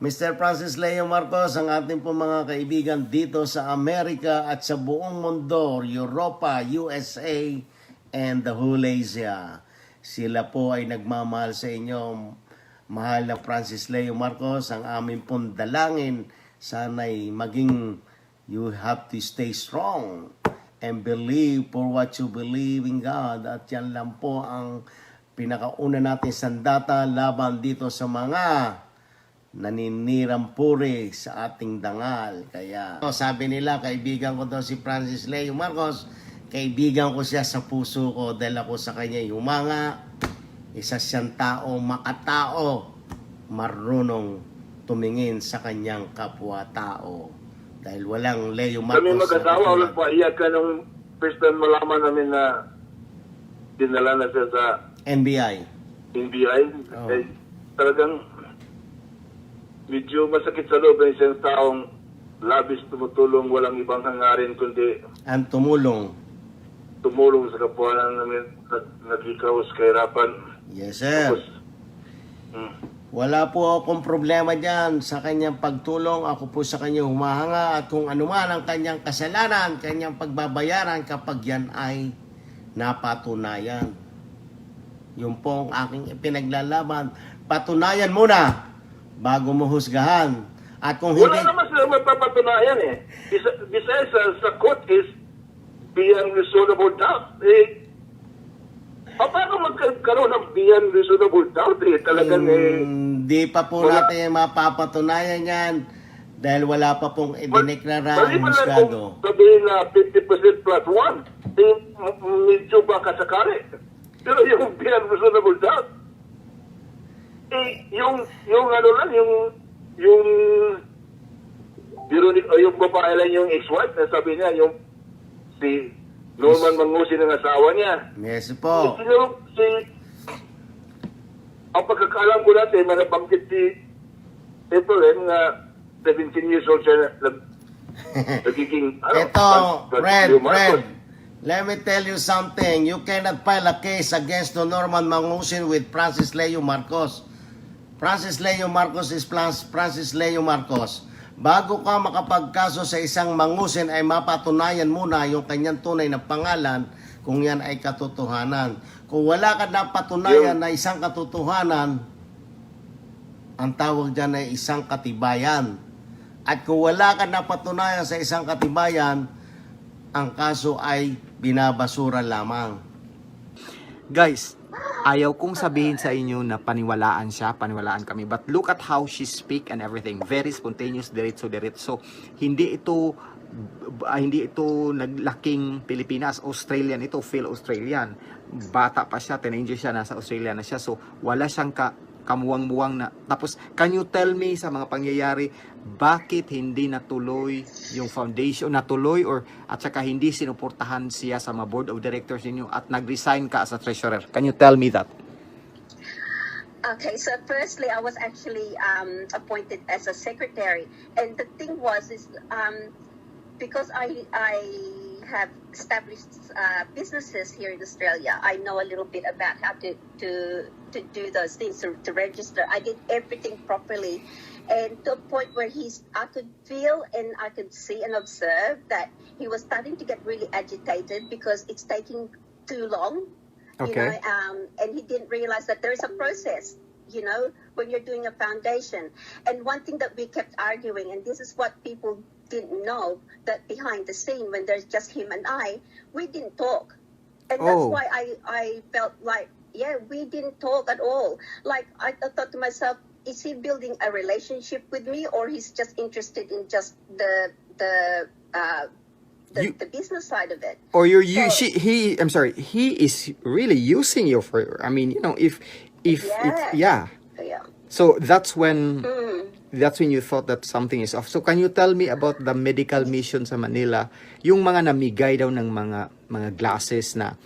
Mr. Francis Leo Marcos, ang ating po mga kaibigan dito sa Amerika at sa buong mundo, Europa, USA, and the whole Asia. Sila po ay nagmamahal sa inyo, mahal na Francis Leo Marcos. Ang aming pong dalangin, sana'y maging, you have to stay strong and believe for what you believe in God. At yan lang po ang pinakauna natin sandata laban dito sa mga naninirang puri sa ating dangal. Kaya sabi nila, kaibigan ko daw si Francis Leo Marcos, kaibigan ko siya sa puso ko dahil ako sa kanya humanga. Isa siyang tao, makatao, marunong tumingin sa kanyang kapwa-tao. Dahil walang Leo Marcos. Kami mag-asawa, ulit pa iyak ka nung first time malaman namin na dinala na siya sa NBI. Oh. Eh, talagang medyo masakit sa loob ng isang taong labis tumutulong, walang ibang hangarin kundi ang tumulong sa kapwa namin nag-ikaw sa kahirapan. Yes, sir. Tapos, wala po akong problema dyan sa kanyang pagtulong. Ako po sa kanya humahanga at kung anuman ang kanyang kasalanan, kanyang pagbabayaran kapag yan ay napatunayan. Yun po ang aking ipinaglalaban. Patunayan muna bago mo husgahan. At kung hindi... Wala naman sila magpapatunayan eh. Besides, sa court is beyond reasonable doubt. Paano magkaroon ng beyond reasonable doubt eh? Talagang Hindi pa po natin mapapatunayan yan dahil wala pa pong idineklara ang husgado. Sabihin na 50% plus 1, medyo baka sakali. Pero yung beyond reasonable doubt, yung ano lang, yung babae lang yung ex-wife, na sabi niya, yung si Norman Mangusin ng asawa niya. Yes po. Ang pagkakaalam ko natin, manabanggit si April, nga 17 years old siya nagiging, Fred, let me tell you something. You cannot file a case against the Norman Mangusin with Francis Leo Marcos. Francis Leo Marcos is Francis Leo Marcos. Bago ka makapagkaso sa isang mangusin ay mapatunayan muna yung kanyang tunay na pangalan kung yan ay katotohanan. Kung wala ka na patunayan na isang katotohanan, ang tawag dyan ay isang katibayan. At kung wala ka na patunayan sa isang katibayan, ang kaso ay binabasura lamang. Guys, ayaw kong sabihin sa inyo na paniwalaan siya, paniwalaan kami. But look at how she speak and everything. Very spontaneous, diretso. Hindi ito naglaking Pilipinas, Australian ito, full Australian. Bata pa siya, teenager siya, nasa Australia na siya. So, wala siyang kamuwang-muwang na. Tapos, can you tell me sa mga pangyayari, bakit hindi natuloy yung foundation, natuloy at saka hindi sinuportahan siya sa mga board of directors ninyo at nag-resign ka as a treasurer? Can you tell me that? Okay, so firstly, I was actually appointed as a secretary, and the thing was because I have established businesses here in Australia. I know a little bit about how to do those things, to register. I did everything properly, and to a point where I could feel and I could see and observe that he was starting to get really agitated because it's taking too long. Okay. You know, and he didn't realize that there is a process, you know, when you're doing a foundation. And one thing that we kept arguing, and this is what people didn't know, that behind the scene, when there's just him and I, we didn't talk. And that's why I felt like, yeah, we didn't talk at all. Like, I thought to myself, is he building a relationship with me, or he's just interested in just the business side of it? Or he is really using you for, I mean, you know, if Yeah. So that's when you thought that something is off. So can you tell me about the medical mission sa Manila? Yung mga namigay daw ng mga glasses na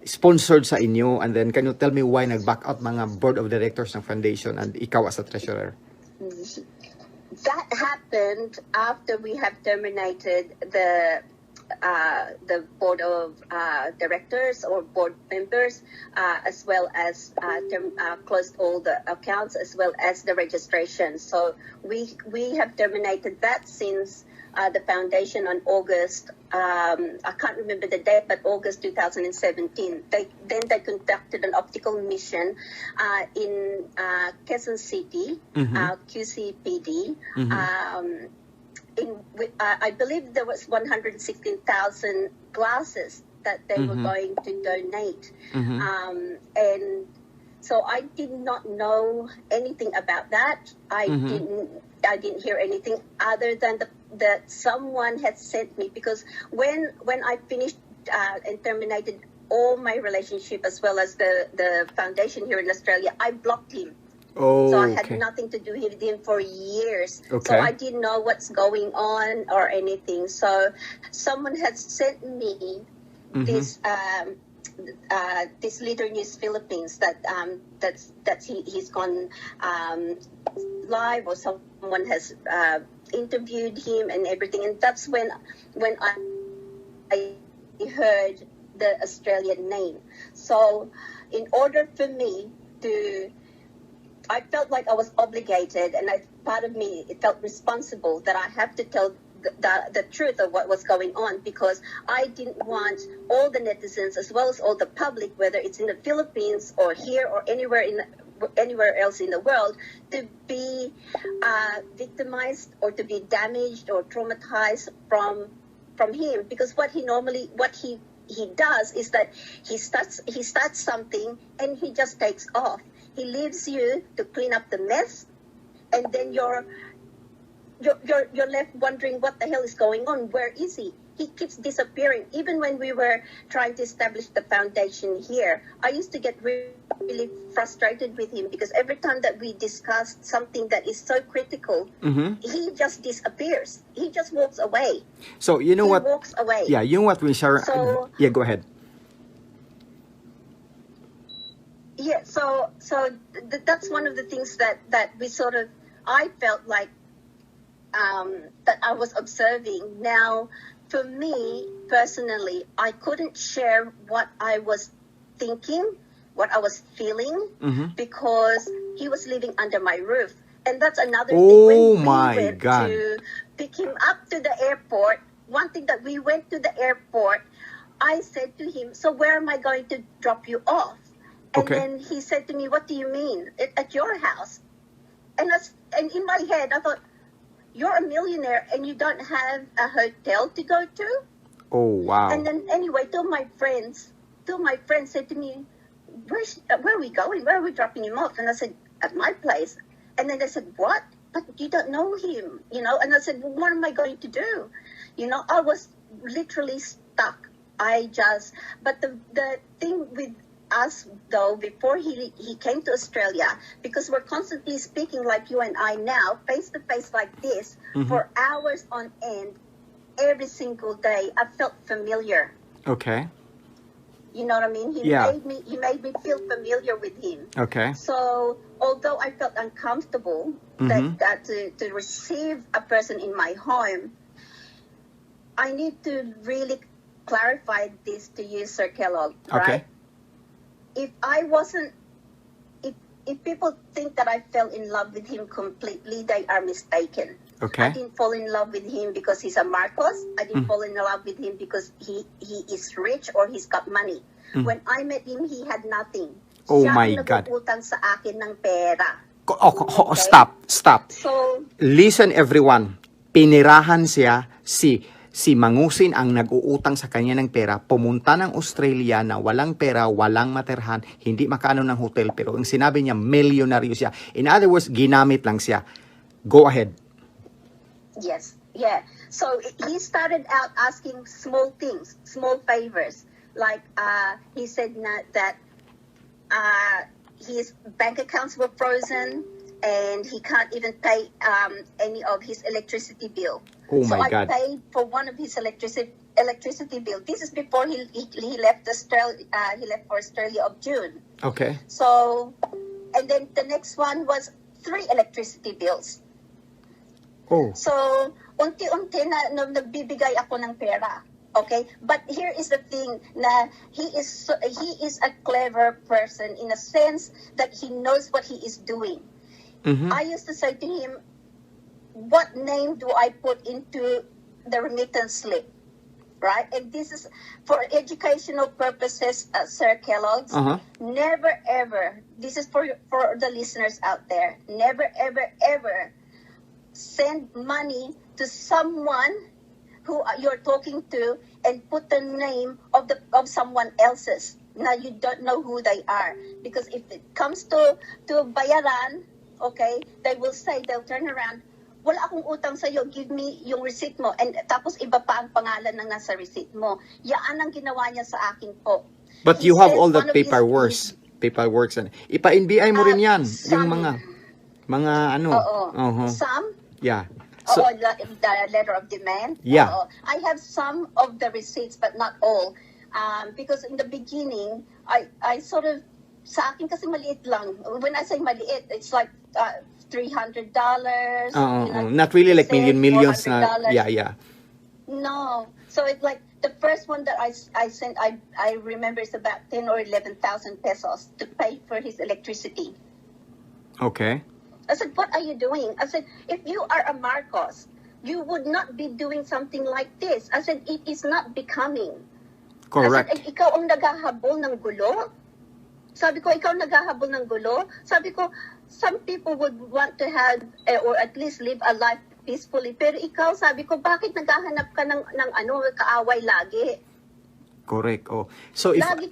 sponsored sa inyo, and then can you tell me why nag-back out mga board of directors ng foundation and ikaw as a treasurer? That happened after we have terminated the the board of directors or board members, as well as closed all the accounts as well as the registration. So we have terminated that since the foundation on August, I can't remember the date, but August 2017. They conducted an optical mission in Quezon City, QCPD. I believe there was 116,000 glasses that they were going to donate. And so I did not know anything about that. I didn't hear anything other than that someone had sent me, because when I finished and terminated all my relationship as well as the foundation here in Australia, I blocked him. Oh, so I had nothing to do with him for years. Okay. So I didn't know what's going on or anything. So someone had sent me this Leader News Philippines that he's gone live, or someone has interviewed him and everything, and that's when I heard the Australian name. So in order for me to, I felt like I was obligated, and part of me, it felt responsible that I have to tell the truth of what was going on, because I didn't want all the netizens as well as all the public, whether it's in the Philippines or here or anywhere else in the world, to be victimized or to be damaged or traumatized from him. Because what he does is that he starts something and he just takes off. He leaves you to clean up the mess, and then you're left wondering what the hell is going on. Where is he? He keeps disappearing. Even when we were trying to establish the foundation here, I used to get really frustrated with him, because every time that we discussed something that is so critical, he just disappears. He just walks away. So you know what? He walks away. Yeah, you know what we share. So, yeah, go ahead. Yeah, so that's one of the things that we sort of, I felt like that I was observing. Now, for me personally, I couldn't share what I was thinking, what I was feeling, because he was living under my roof. And that's another thing. When we went to pick him up to the airport, one thing that we went to the airport, I said to him, so where am I going to drop you off? And then he said to me, what do you mean? At your house? And in my head, I thought, you're a millionaire and you don't have a hotel to go to? Oh, wow. And then anyway, two of my friends said to me, where are we going? Where are we dropping him off? And I said, at my place. And then they said, what? But you don't know him, And I said, well, what am I going to do? I was literally stuck. But the thing with us, though, before he came to Australia, because we're constantly speaking like you and I now, face to face like this, for hours on end, every single day, I felt familiar. Okay. You know what I mean? He made me feel familiar with him. Okay. So although I felt uncomfortable that to receive a person in my home, I need to really clarify this to you, Sir Kellogg, right? Okay. If people think that I fell in love with him completely, they are mistaken. Okay. I didn't fall in love with him because he's a Marcos. I didn't fall in love with him because he is rich or he's got money. When I met him, he had nothing. Oh Siya my ang God. nag-uutang sa akin ng pera. Oh, Okay? stop. So, Listen everyone. Pinirahan siya si Mangusin ang nag-uutang sa kanya ng pera, pumunta ng Australia na walang pera, walang materhan, hindi makaano ng hotel, pero ang sinabi niya, milyonaryo siya. In other words, ginamit lang siya. Go ahead. yes, yeah. So he started out asking small things, small favors. Like he said that his bank accounts were frozen and he can't even pay any of his electricity bill. Oh my so God. I paid for one of his electricity bill. This is before he left Australia. He left for Australia of June. Okay. So, and then the next one was 3 electricity bills. Oh. So, unti-unti na nagbibigay ako ng pera. Okay, but here is the thing: na he is a clever person in a sense that he knows what he is doing. Mhm. I used to say to him, "What name do I put into the remittance slip?" Right, and this is for educational purposes, Sir Kellogg's. Uh-huh. Never ever. This is for the listeners out there. Never ever ever send money to someone who you're talking to and put the name of someone else's. Now you don't know who they are, because if it comes to bayaran, okay, they'll turn around, wala akong utang sa iyo, give me yung receipt mo, and tapos iba pa ang pangalan ng nasa receipt mo. Yaan ang ginawa niya sa akin po. But He you have said all the one of his- paperworks and ipa-NBI mo rin yan, yung some- mga ano. Oo. Uh-huh. Some. Yeah. So, Oo, the letter of demand. Yeah. Oo. I have some of the receipts, but not all. Because in the beginning, I sort of, sa akin kasi maliit lang. When I say maliit, it's like $300. not really like millions na. $400. Yeah. No. So it's like the first one that I sent, I remember is about 10 or 11,000 pesos to pay for his electricity. Okay. I said, what are you doing? I said, if you are a Marcos, you would not be doing something like this. I said, it is not becoming. Correct. I said, ikaw ang naghahabol ng gulo? Sabi ko, ikaw naghahabol ng gulo? Sabi ko, some people would want to have, or at least live a life peacefully. Pero ikaw, sabi ko, bakit naghahanap ka ng kaaway lagi? Correct. Oh. So if Lagi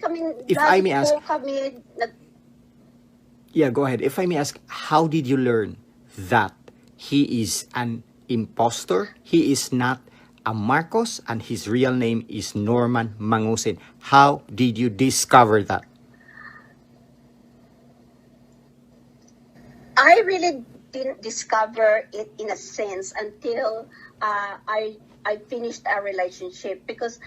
I may ask, kami, yeah, go ahead. If I may ask, how did you learn that he is an imposter? He is not a Marcos and his real name is Norman Mangusin. How did you discover that? I really didn't discover it in a sense until I finished our relationship, because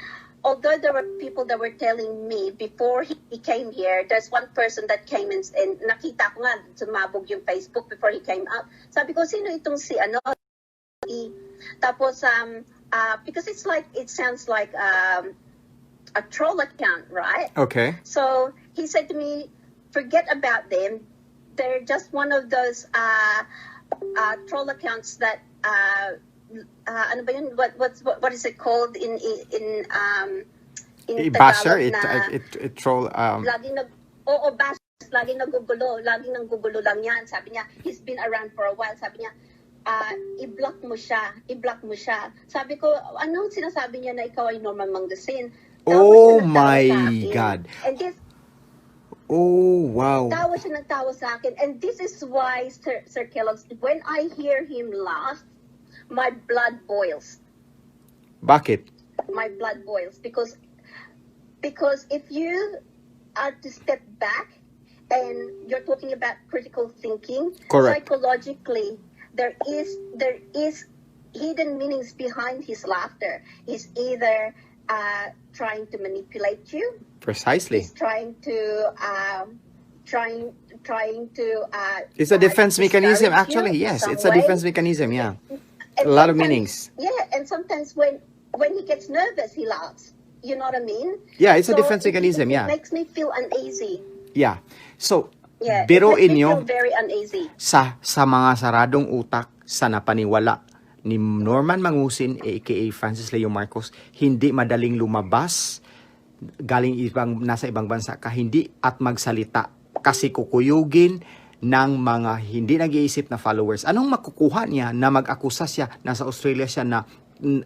although there were people that were telling me before he came here, there's one person that came and nakita ko nga, sumabog yung Facebook before he came out. Sabi ko, sino itong si ano? Tapos, because it sounds like a troll account, right? Okay. So he said to me, forget about them. They're just one of those troll accounts that ano ba yun? What is it called in Basher, Tagalog it troll. laging basher, laging nagugulo lang yan. Sabi niya, he's been around for a while. Sabi niya, i-block mo siya. Sabi ko, anong sinasabi niya na ikaw ay Norman Mangusin? Oh my God. And this, Oh, wow. nagtawa sa akin. And this is why, Sir Kellogg's, when I hear him laugh, my blood boils. Bakit? My blood boils. Because if you are to step back and you're talking about critical thinking, Correct. psychologically, there is hidden meanings behind his laughter. He's either trying to manipulate you. Precisely. He's trying to It's a defense mechanism, discourage actually. you in Yes, some it's a way. defense mechanism, yeah. And A lot of sometimes- meanings. Yeah, and sometimes when he gets nervous, he laughs. You know what I mean? Yeah, it's a So defense mechanism, it yeah. makes me feel uneasy. Yeah. So, Yeah, biro it makes me inyo, feel very uneasy. sa mga saradong utak sa napaniwala ni Norman Mangusin, aka Francis Leo Marcos, hindi madaling lumabas galing nasa ibang bansa ka, hindi at magsalita kasi kukuyugin ng mga hindi nag-iisip na followers. Anong makukuha niya na mag-akusa siya, nasa Australia siya, na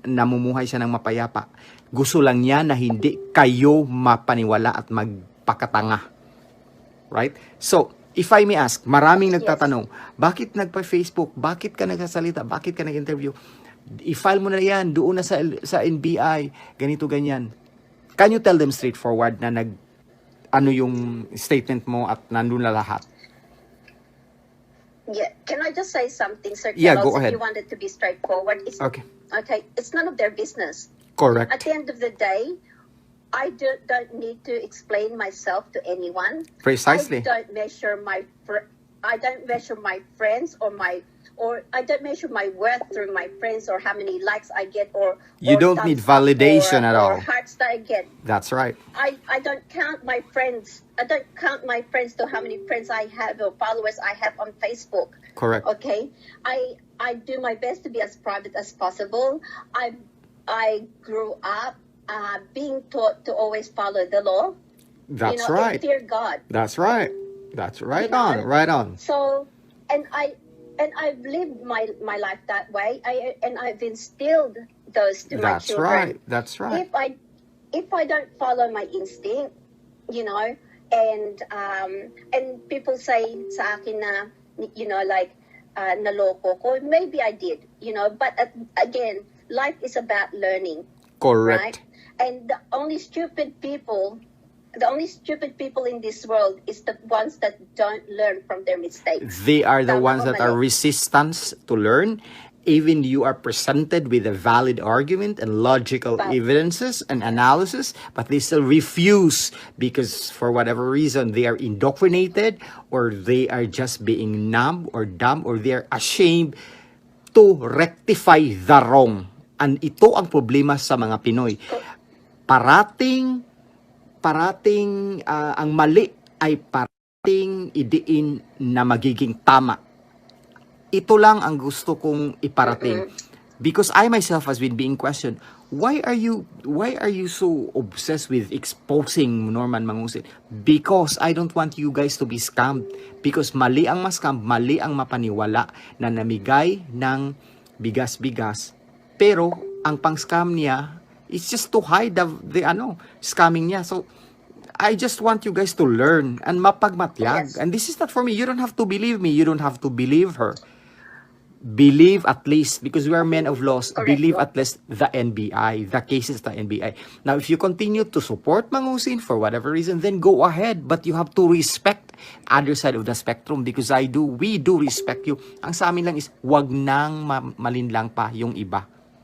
namumuhay siya ng mapayapa? Gusto lang niya na hindi kayo mapaniwala at magpakatanga. Right? So, if I may ask, maraming nagtatanong, bakit nagpa-Facebook? Bakit ka nagsasalita? Bakit ka nag-interview? I-file mo na yan, doon na sa NBI, ganito, ganyan. Can you tell them straightforward na ano yung statement mo at nandun na lahat? Yeah, can I just say something, Sir Yeah, Kellogg's, go ahead. if you wanted to be straightforward? Okay. Okay, it's none of their business. Correct. At the end of the day, I don't need to explain myself to anyone. Precisely. I don't measure my friends or or I don't measure my worth through my friends or how many likes I get or You or don't need thumbs up validation at or all. hearts that I get. That's right. I don't count my friends. I don't count my friends to how many friends I have or followers I have on Facebook. Correct. Okay, I do my best to be as private as possible. I grew up being taught to always follow the law. That's And right. fear God. That's right. That's right You know? on. Right on. So, and I've lived my life that way. I've instilled those to my That's children. right. That's right. If I don't follow my instinct, and people say sa akin na, like naloko ko, maybe I did, but again, life is about learning, Correct. right? And the only stupid people in this world is the ones that don't learn from their mistakes. They are the Tama ones ba, that are mali? resistance to learn. Even you are presented with a valid argument and logical But- evidences and analysis, but they still refuse because for whatever reason they are indoctrinated or they are just being numb or dumb or they are ashamed to rectify the wrong. And ito ang problema sa mga Pinoy. Parating ang mali ay parating idiin na magiging tama. Ito lang ang gusto kong iparating. Because I myself has been being questioned, why are you so obsessed with exposing Norman Mangusin? Because I don't want you guys to be scammed. Because mali ang ma-scam, mali ang mapaniwala na namigay ng bigas-bigas. Pero ang pang-scam niya is just to hide the scamming niya. So I just want you guys to learn and mapagmatyag. Yes. And this is not for me. You don't have to believe me. You don't have to believe her. Believe at least, because we are men of laws, Correct. believe at least the NBI, the cases of the NBI. Now, if you continue to support Mangusin for whatever reason, then go ahead. But you have to respect other side of the spectrum because we do respect you. Ang sa amin lang is, wag nang malinlang pa yung iba.